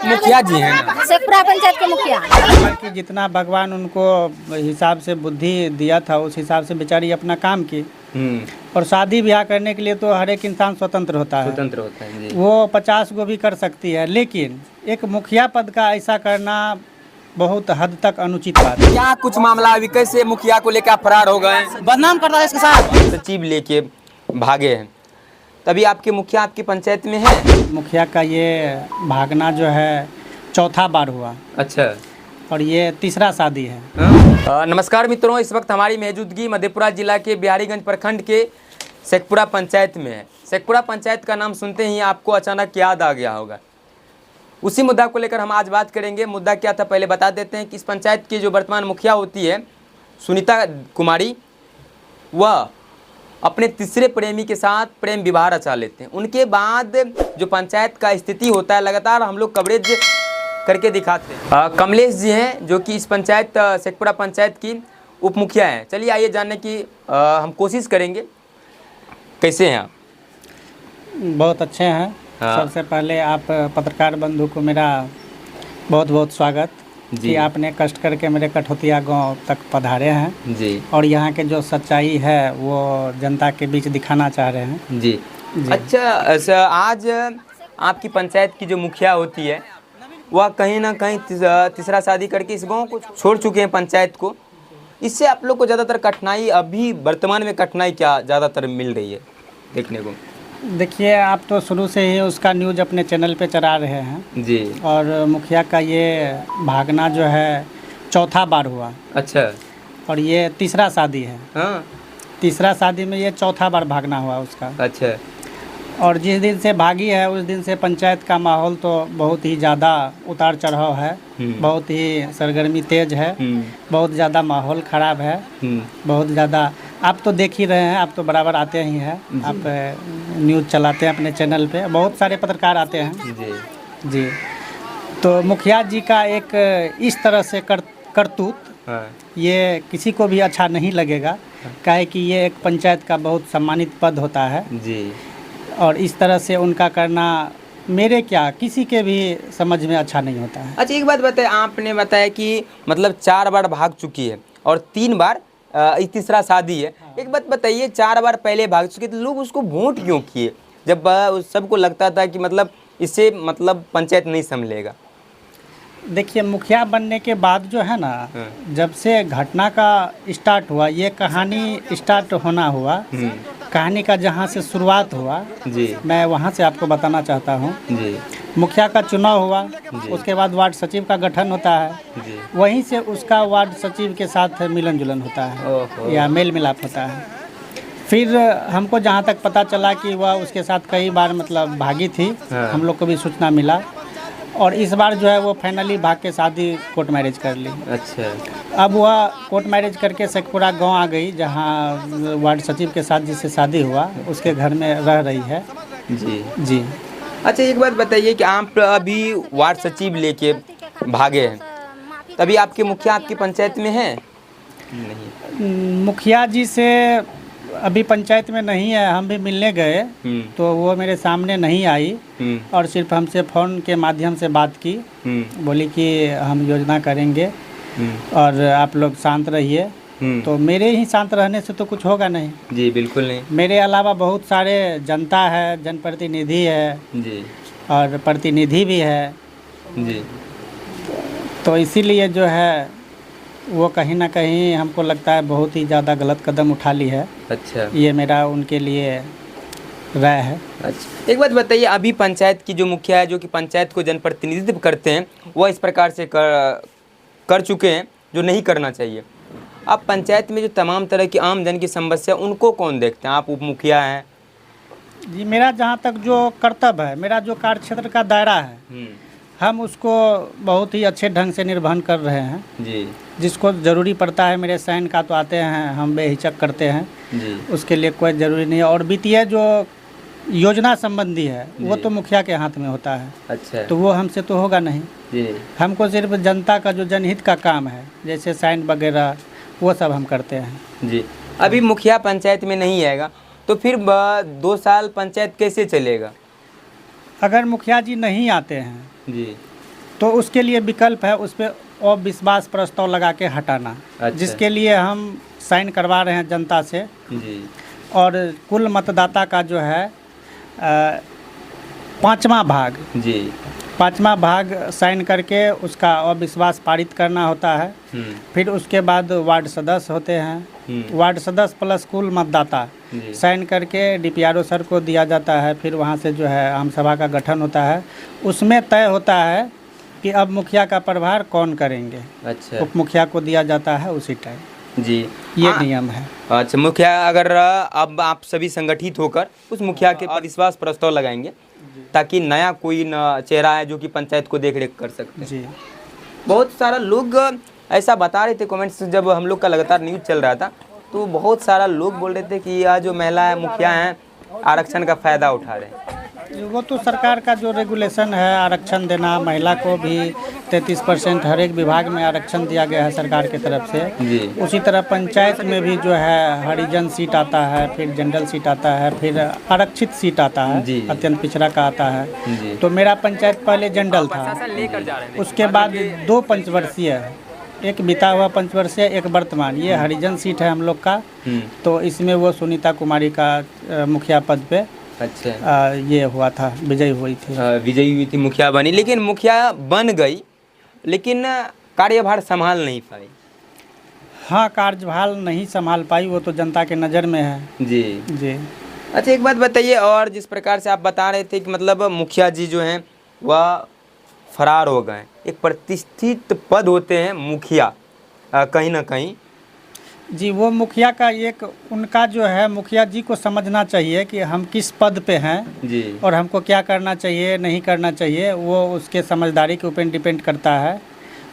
मुखिया जी हैं ना, शेखपुरा पंचायत के मुखिया। कि जितना भगवान उनको हिसाब से बुद्धि दिया था उस हिसाब से बेचारी अपना काम की। और शादी ब्याह करने के लिए तो हर एक इंसान स्वतंत्र होता है, जी। वो 50 को भी कर सकती है, लेकिन एक मुखिया पद का ऐसा करना बहुत हद तक अनुचित बात है। क्या कुछ मामला अभी कैसे मुखिया को लेकर फरार हो गए, बदनाम करता है इसके साथ, सचिव लेके भागे हैं, तभी आपके मुखिया आपकी पंचायत में है? मुखिया का ये भागना जो है चौथा बार हुआ। अच्छा। और ये तीसरा शादी है। नमस्कार मित्रों, इस वक्त हमारी मौजूदगी मधेपुरा जिला के बिहारीगंज प्रखंड के शेखपुरा पंचायत में है। शेखपुरा पंचायत का नाम सुनते ही आपको अचानक याद आ गया होगा। उसी मुद्दा को लेकर हम आज बात करेंगे। मुद्दा क्या था पहले बता देते हैं कि इस पंचायत की जो वर्तमान मुखिया होती है सुनीता कुमारी, वह अपने तीसरे प्रेमी के साथ प्रेम विवाह रचा लेते हैं। उनके बाद जो पंचायत का स्थिति होता है लगातार हम लोग कवरेज करके दिखाते हैं। कमलेश जी हैं जो कि इस पंचायत शेखपुरा पंचायत की उप मुखिया हैं। चलिए आइए जानने की हम कोशिश करेंगे। कैसे हैं आप? बहुत अच्छे हैं। सबसे पहले आप पत्रकार बंधु को मेरा बहुत बहुत स्वागत कि आपने कष्ट करके मेरे कठौतिया गांव तक पधारे हैं जी, और यहाँ के जो सच्चाई है वो जनता के बीच दिखाना चाह रहे हैं जी। अच्छा, आज आपकी पंचायत की जो मुखिया होती है वह कहीं ना कहीं तीसरा शादी करके इस गांव को छोड़ चुके हैं पंचायत को। इससे आप लोग को ज़्यादातर कठिनाई अभी वर्तमान में कठिनाई क्या ज़्यादातर मिल रही है देखने को? देखिए, आप तो शुरू से ही उसका न्यूज़ अपने चैनल पे चला रहे हैं जी। और मुखिया का ये भागना जो है चौथा बार हुआ। अच्छा। और ये तीसरा शादी है। हाँ। तीसरा शादी में ये चौथा बार भागना हुआ उसका। अच्छा। और जिस दिन से भागी है उस दिन से पंचायत का माहौल तो बहुत ही ज़्यादा उतार चढ़ाव है, बहुत ही सरगर्मी तेज है, बहुत ज़्यादा माहौल ख़राब है, बहुत ज़्यादा। आप तो देख ही रहे हैं, आप तो बराबर आते ही हैं, आप न्यूज़ चलाते हैं अपने चैनल पे, बहुत सारे पत्रकार आते हैं जी। जी। तो मुखिया जी का एक इस तरह से करतूत ये किसी को भी अच्छा नहीं लगेगा, काहे कि ये एक पंचायत का बहुत सम्मानित पद होता है जी। और इस तरह से उनका करना मेरे क्या किसी के भी समझ में अच्छा नहीं होता है। अच्छा, एक बात बताए, आपने बताया कि मतलब 4 बार भाग चुकी है और 3 बार तीसरा शादी है। एक बात बताइए, 4 बार पहले भाग चुके तो लोग उसको वोट क्यों किए जब सबको लगता था कि मतलब इससे मतलब पंचायत नहीं संभलेगा? देखिए, मुखिया बनने के बाद जो है ना, जब से घटना का स्टार्ट हुआ, ये कहानी स्टार्ट होना हुआ, कहानी का जहाँ से शुरुआत हुआ जी, मैं वहाँ से आपको बताना चाहता हूँ जी। मुखिया का चुनाव हुआ, उसके बाद वार्ड सचिव का गठन होता है, वहीं से उसका वार्ड सचिव के साथ मिलन जुलन होता है या मेल मिलाप होता है। फिर हमको जहाँ तक पता चला कि वह उसके साथ कई बार मतलब भागी थी, हम लोग को भी सूचना मिला और इस बार जो है वो फाइनली भाग के शादी कोर्ट मैरिज कर ली। अच्छा। अब वह कोर्ट मैरिज करके शेखपुरा गांव आ गई, जहां वार्ड सचिव के साथ जिससे शादी हुआ उसके घर में रह रही है। जी, जी। अच्छा, एक बात बताइए कि आप अभी वार्ड सचिव लेके भागे हैं, तभी आपके मुखिया आपकी पंचायत में है? नहीं। मुखिया जी से अभी पंचायत में नहीं है, हम भी मिलने गए तो वो मेरे सामने नहीं आई और सिर्फ हमसे फ़ोन के माध्यम से बात की, बोली कि हम योजना करेंगे और आप लोग शांत रहिए। तो मेरे ही शांत रहने से तो कुछ होगा नहीं। जी, बिल्कुल नहीं। मेरे अलावा बहुत सारे जनता है, जनप्रतिनिधि है जी, और प्रतिनिधि भी है जी। तो इसीलिए जो है वो कहीं ना कहीं हमको लगता है बहुत ही ज़्यादा गलत कदम उठा ली है। अच्छा। ये मेरा उनके लिए राय है। अच्छा, एक बात बताइए, अभी पंचायत की जो मुखिया है जो कि पंचायत को जनप्रतिनिधित्व करते हैं वह इस प्रकार से कर चुके हैं जो नहीं करना चाहिए। अब पंचायत में जो तमाम तरह की आम जन की समस्या उनको कौन देखते हैं? आप उप मुखिया हैं। जी, मेरा जहाँ तक जो कर्तव्य है, मेरा जो कार्य क्षेत्र का दायरा है, हम उसको बहुत ही अच्छे ढंग से निर्वहन कर रहे हैं जी। जिसको ज़रूरी पड़ता है मेरे सहन का तो आते हैं, हम बेहिचक करते हैं जी। उसके लिए कोई ज़रूरी नहीं है। और वित्तीय जो योजना संबंधी है वो तो मुखिया के हाथ में होता है। अच्छा। तो वो हमसे तो होगा नहीं जी। हमको सिर्फ जनता का जो जनहित का काम है जैसे साइन वगैरह वो सब हम करते हैं। जी। अभी मुखिया पंचायत में नहीं आएगा तो फिर 2 साल पंचायत कैसे चलेगा? अगर मुखिया जी नहीं आते हैं जी तो उसके लिए विकल्प है, उस पर अविश्वास प्रस्ताव लगा के हटाना। अच्छा। जिसके लिए हम साइन करवा रहे हैं जनता से। जी। और कुल मतदाता का जो है 5वां भाग, जी। 5वां भाग साइन करके उसका अविश्वास पारित करना होता है। फिर उसके बाद वार्ड सदस्य होते हैं, वार्ड सदस्य प्लस कुल मतदाता साइन करके DPRO सर को दिया जाता है। फिर वहाँ से जो है आम सभा का गठन होता है। उसमें तय होता है कि अब मुखिया का प्रभार कौन करेंगे। अच्छा। उप मुखिया को दिया जाता है उसी टाइम। जी, ये नियम है। अच्छा, मुखिया अगर अब आप सभी संगठित होकर उस मुखिया के अविश्वास प्रस्ताव लगाएंगे ताकि नया कोई न चेहरा है जो कि पंचायत को देख रेख कर सकते हैं। जी। बहुत सारा लोग ऐसा बता रहे थे कमेंट्स, जब हम लोग का लगातार न्यूज़ चल रहा था तो बहुत सारा लोग बोल रहे थे कि यह जो महिला है मुखिया हैं आरक्षण का फ़ायदा उठा रहे हैं। वो तो सरकार का जो रेगुलेशन है आरक्षण देना, महिला को भी 33% हर एक विभाग में आरक्षण दिया गया है सरकार की तरफ से। जी। उसी तरह पंचायत में भी जो है हरिजन सीट आता है, फिर जनरल सीट आता है, फिर आरक्षित सीट आता है, अत्यंत पिछड़ा का आता है। जी। तो मेरा पंचायत पहले जनरल था, उसके बाद 2 पंचवर्षीय है, एक बीता हुआ पंचवर्षीय, एक वर्तमान। ये हरिजन सीट है हम लोग का। तो इसमें वो सुनीता कुमारी का मुखिया पद पे अच्छा ये हुआ था, विजयी हुई थी। विजयी हुई थी, मुखिया बनी, लेकिन मुखिया बन गई लेकिन कार्यभार संभाल नहीं पाई। हाँ, कार्यभार नहीं संभाल पाई, वो तो जनता के नज़र में है। जी। जी। अच्छा, एक बात बताइए, और जिस प्रकार से आप बता रहे थे कि मतलब मुखिया जी जो हैं वह फरार हो गए, एक प्रतिष्ठित पद होते हैं मुखिया कहीं ना कहीं। जी, वो मुखिया का एक उनका जो है, मुखिया जी को समझना चाहिए कि हम किस पद पे हैं जी, और और हमको क्या करना चाहिए नहीं करना चाहिए, वो उसके समझदारी के ऊपर डिपेंड करता है।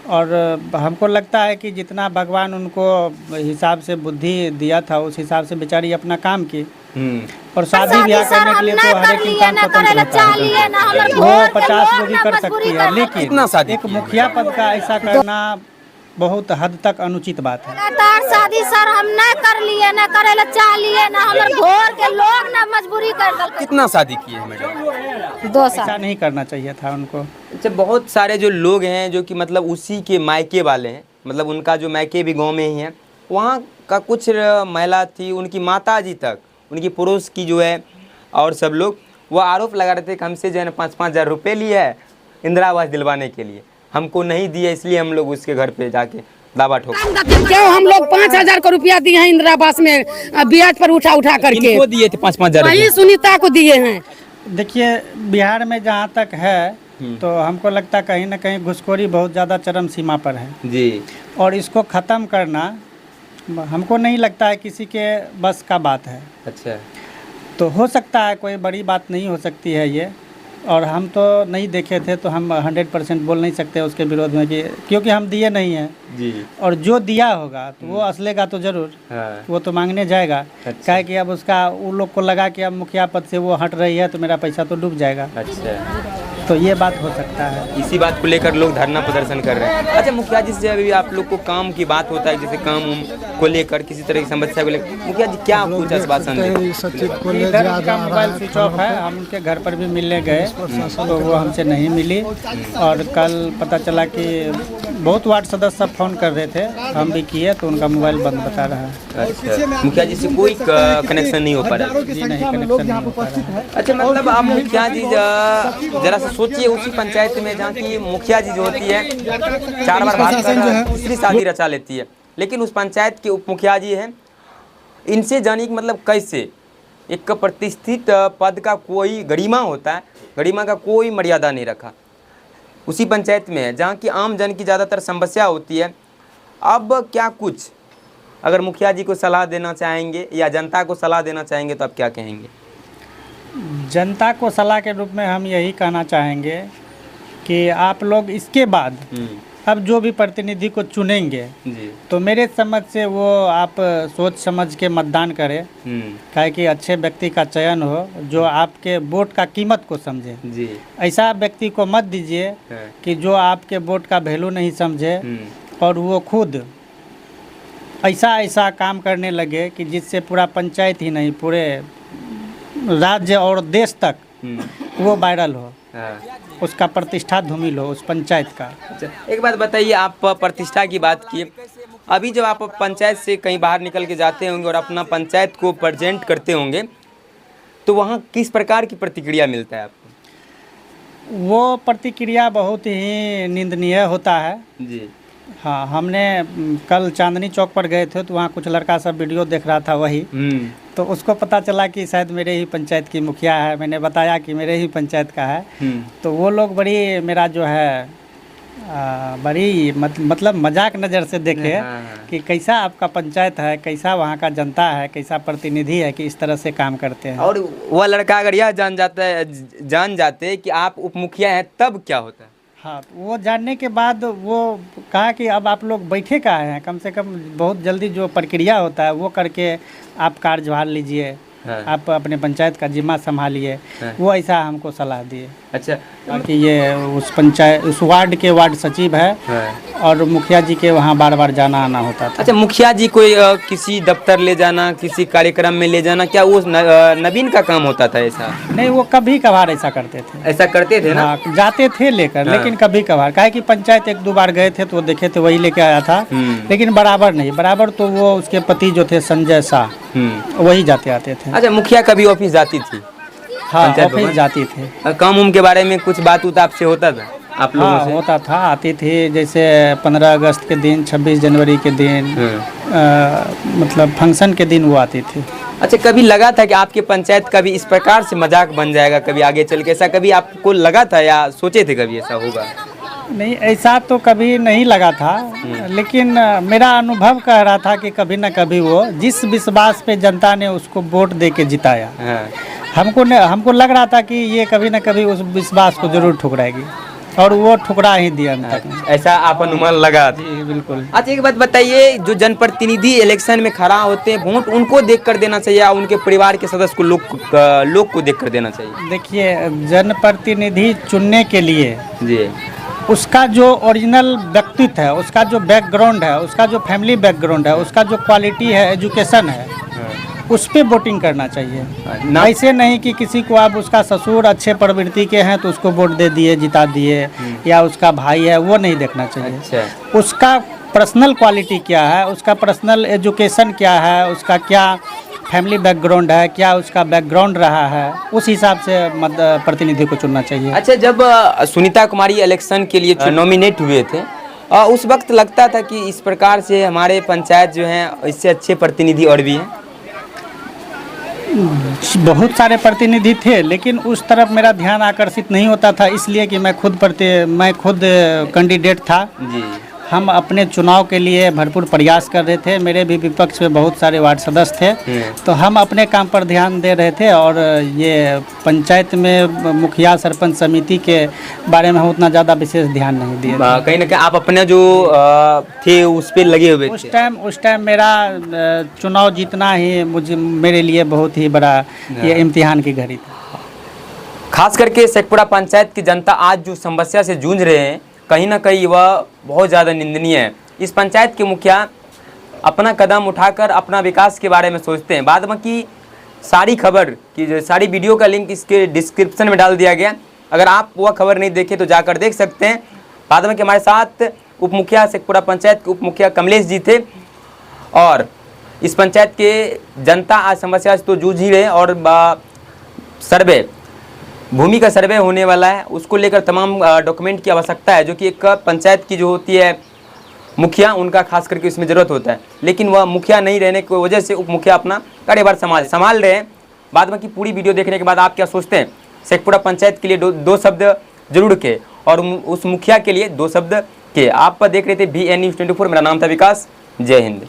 और हमको लगता है कि जितना भगवान उनको हिसाब से बुद्धि दिया था उस हिसाब से बेचारी अपना काम की। और शादी ब्याह करने के लिए तो हर एक इंसान स्वतंत्र होता है, वो 50 को भी कर सकती है, लेकिन एक मुखिया पद का ऐसा करना बहुत हद तक अनुचित बात है। शादी सर हम नहीं कर लिए, न करे ला चाह लिए, न हमारे घर के लोग न मजबूरी कर दल। कितना शादी किए हैं मैडम? 2 साल। ऐसा नहीं करना चाहिए था उनको। अच्छा, बहुत सारे जो लोग हैं जो कि मतलब उसी के मायके वाले हैं, मतलब उनका जो मायके भी गांव में ही है, वहाँ का कुछ महिला थी, उनकी माता जी तक, उनकी पड़ोस की जो है, और सब लोग वो आरोप लगा रहे थे कि हमसे जो है 5-5 हज़ार रुपये लिए है इंदिरा आवास दिलवाने के लिए, हमको नहीं दिए, इसलिए हम लोग उसके घर पे जाके दावा ठोका। क्यों हम लोग 5,000 का रुपया दिए हैं इंदिरा आवास में, ब्याज पर उठा करके। किनको दिए थे 5-5 हज़ार? वही सुनीता को दिए हैं। देखिए, बिहार में जहाँ तक है तो हमको लगता है कहीं ना कहीं घुसखोरी बहुत ज़्यादा चरम सीमा पर है जी, और इसको ख़त्म करना हमको नहीं लगता है किसी के बस का बात है। अच्छा, तो हो सकता है, कोई बड़ी बात नहीं हो सकती है ये, और हम तो नहीं देखे थे तो हम 100% बोल नहीं सकते उसके विरोध में कि, क्योंकि हम दिए नहीं हैं जी। और जो दिया होगा तो वो असलेगा तो ज़रूर। हाँ। वो तो मांगने जाएगा। अच्छा। क्या है कि अब उसका उन लोग को लगा कि अब मुखिया पद से वो हट रही है तो मेरा पैसा तो डूब जाएगा। अच्छा, तो ये बात हो सकता है। इसी बात को लेकर लोग धरना प्रदर्शन कर रहे हैं। अच्छा, मुखिया जी से अभी आप लोग को काम की बात होता है, जैसे काम को लेकर किसी तरह की समस्या को लेकर, मुखिया जी क्या कुछ आश्वासन दें? इधर उनका मोबाइल स्विच ऑफ है, हम उनके घर पर भी मिलने गए तो वो हमसे नहीं मिली। और कल पता चला कि बहुत वार्ड सदस्य सब फ़ोन कर रहे थे, हम भी किए तो उनका मोबाइल बंद बता रहा है। अच्छा, मुखिया जी से कोई कनेक्शन नहीं हो पा रहा? जी नहीं, कनेक्शन नहीं हो पा रहा है। अच्छा, मतलब आप मुखिया जी जरा सा सोचिए, उसी पंचायत में जहाँ की मुखिया जी जो होती है 4 बार भाग कर तीसरी शादी रचा लेती है, लेकिन उस पंचायत के उप मुखिया जी हैं, इनसे जानिए कि मतलब कैसे एक प्रतिष्ठित पद का कोई गरिमा होता है, गरिमा का कोई मर्यादा नहीं रखा, उसी पंचायत में है जहाँ की आम जन की ज़्यादातर समस्या होती है। अब क्या कुछ अगर मुखिया जी को सलाह देना चाहेंगे या जनता को सलाह देना चाहेंगे तो आप क्या कहेंगे? जनता को सलाह के रूप में हम यही कहना चाहेंगे कि आप लोग इसके बाद अब जो भी प्रतिनिधि को चुनेंगे जी, तो मेरे समझ से वो आप सोच समझ के मतदान करें, काहे कि अच्छे व्यक्ति का चयन हो जो आपके वोट का कीमत को समझे। जी, ऐसा व्यक्ति को मत दीजिए कि जो आपके वोट का वैल्यू नहीं समझे और वो खुद ऐसा काम करने लगे कि जिससे पूरा पंचायत ही नहीं पूरे राज्य और देश तक वो वायरल हो। उसका प्रतिष्ठा धूमिल हो उस पंचायत का। अच्छा, एक बात बताइए, आप प्रतिष्ठा की बात की, अभी जब आप पंचायत से कहीं बाहर निकल के जाते होंगे और अपना पंचायत को प्रेजेंट करते होंगे तो वहाँ किस प्रकार की प्रतिक्रिया मिलता है आपको? वो प्रतिक्रिया बहुत ही निंदनीय होता है जी। हाँ, हमने कल चांदनी चौक पर गए थे तो वहाँ कुछ लड़का सब वीडियो देख रहा था वही, तो उसको पता चला कि शायद मेरे ही पंचायत की मुखिया है। मैंने बताया कि मेरे ही पंचायत का है, तो वो लोग बड़ी मेरा जो है बड़ी मतलब मजाक नज़र से देखे कि कैसा आपका पंचायत है, कैसा वहाँ का जनता है, कैसा प्रतिनिधि है कि इस तरह से काम करते हैं। और वह लड़का अगर यह जान जाते कि आप उप मुखिया हैं तब क्या होता है? हाँ, तो वो जानने के बाद वो कहा कि अब आप लोग बैठे कहाँ हैं, कम से कम बहुत जल्दी जो प्रक्रिया होता है वो करके आप कार्यभार लीजिए, आप अपने पंचायत का जिम्मा संभालिए। वो ऐसा हमको सलाह दिए। अच्छा, कि ये उस वार्ड के वार्ड सचिव है और मुखिया जी के वहाँ बार बार जाना आना होता था। अच्छा, मुखिया जी को किसी दफ्तर ले जाना, किसी कार्यक्रम में ले जाना, क्या वो नवीन का काम होता था ऐसा? नहीं, वो कभी कभार ऐसा करते थे। ऐसा करते थे ना? हाँ, जाते थे लेकर, लेकिन कभी कभार, काहे कि पंचायत एक दो बार गए थे तो वो देखे थे वही लेके आया था, लेकिन बराबर नहीं। बराबर तो वो उसके पति जो थे संजय शाह, वही जाते आते थे। अच्छा, मुखिया कभी ऑफिस जाती थी? हाँ, ऑफिस जाती थे। काम उम के बारे में कुछ बात उत आपसे होता था आप लोगों से? होता था, आती थी। जैसे 15 अगस्त के दिन, 26 जनवरी के दिन, मतलब फंक्शन के दिन वो आती थी। अच्छा, कभी लगा था कि आपके पंचायत का भी इस प्रकार से मजाक बन जाएगा कभी आगे चल के? ऐसा कभी आपको लगा था या सोचे थे कभी ऐसा होगा? नहीं, ऐसा तो कभी नहीं लगा था, लेकिन मेरा अनुभव कह रहा था कि कभी न कभी वो जिस विश्वास पे जनता ने उसको वोट दे के जिताया, हमको लग रहा था कि ये कभी न कभी उस विश्वास को जरूर ठुकराएगी, और वो ठुकरा ही दिया अंत तक। ऐसा आप अनुमान लगा? जी बिल्कुल। अच्छा, एक बात बताइए, जो जनप्रतिनिधि इलेक्शन में खड़ा होते हैं, वोट उनको देख कर देना चाहिए या उनके परिवार के सदस्य को लोग को देख कर देना चाहिए? देखिए, जनप्रतिनिधि चुनने के लिए जी उसका जो ओरिजिनल व्यक्तित्व है, उसका जो बैकग्राउंड है, उसका जो फैमिली बैकग्राउंड है, उसका जो क्वालिटी है, एजुकेशन है, उस पे वोटिंग करना चाहिए। ऐसे नहीं कि किसी को आप उसका ससुर अच्छे प्रवृत्ति के हैं तो उसको वोट दे दिए, जिता दिए, या उसका भाई है, वो नहीं देखना चाहिए। अच्छा। उसका पर्सनल क्वालिटी क्या है, उसका पर्सनल एजुकेशन क्या है, उसका क्या फैमिली बैकग्राउंड है, क्या उसका बैकग्राउंड रहा है, उस हिसाब से प्रतिनिधि को चुनना चाहिए। अच्छा, जब सुनीता कुमारी इलेक्शन के लिए नॉमिनेट हुए थे, उस वक्त लगता था कि इस प्रकार से हमारे पंचायत जो हैं इससे अच्छे प्रतिनिधि और भी हैं? बहुत सारे प्रतिनिधि थे, लेकिन उस तरफ मेरा ध्यान आकर्षित नहीं होता था, इसलिए कि मैं खुद कैंडिडेट था। जी। हम अपने चुनाव के लिए भरपूर प्रयास कर रहे थे। मेरे भी विपक्ष में बहुत सारे वार्ड सदस्य थे, तो हम अपने काम पर ध्यान दे रहे थे, और ये पंचायत में मुखिया सरपंच समिति के बारे में उतना ज़्यादा विशेष ध्यान नहीं दिए। कहीं ना कहीं आप अपने जो थे उस पर लगे हुए थे। उस टाइम मेरा चुनाव जीतना ही मेरे लिए बहुत ही बड़ा ये इम्तिहान की घड़ी था। खास करके शेखपुरा पंचायत की जनता आज जो समस्या से जूझ रहे हैं, कहीं ना कहीं वह बहुत ज़्यादा निंदनीय है। इस पंचायत के मुखिया अपना कदम उठाकर अपना विकास के बारे में सोचते हैं। बाद में की सारी खबर की जो सारी वीडियो का लिंक इसके डिस्क्रिप्शन में डाल दिया गया, अगर आप वह खबर नहीं देखे तो जाकर देख सकते हैं। बाद में कि हमारे साथ उप मुखिया शेखपुरा पंचायत के उप मुखिया कमलेश जी थे, और इस पंचायत के जनता आज समस्या से तो जूझ ही रहे, और सर्वे भूमि का सर्वे होने वाला है, उसको लेकर तमाम डॉक्यूमेंट की आवश्यकता है, जो कि एक पंचायत की जो होती है मुखिया, उनका खास करके इसमें ज़रूरत होता है। लेकिन वह मुखिया नहीं रहने की वजह से उप मुखिया अपना कार्यभार संभाल रहे हैं। बाद में की पूरी वीडियो देखने के बाद आप क्या सोचते हैं? शेखपुरा पंचायत के लिए दो शब्द जरूर के, और उस मुखिया के लिए 2 शब्द के। आप देख रहे थे BN News 24। मेरा नाम था विकास। जय हिंद।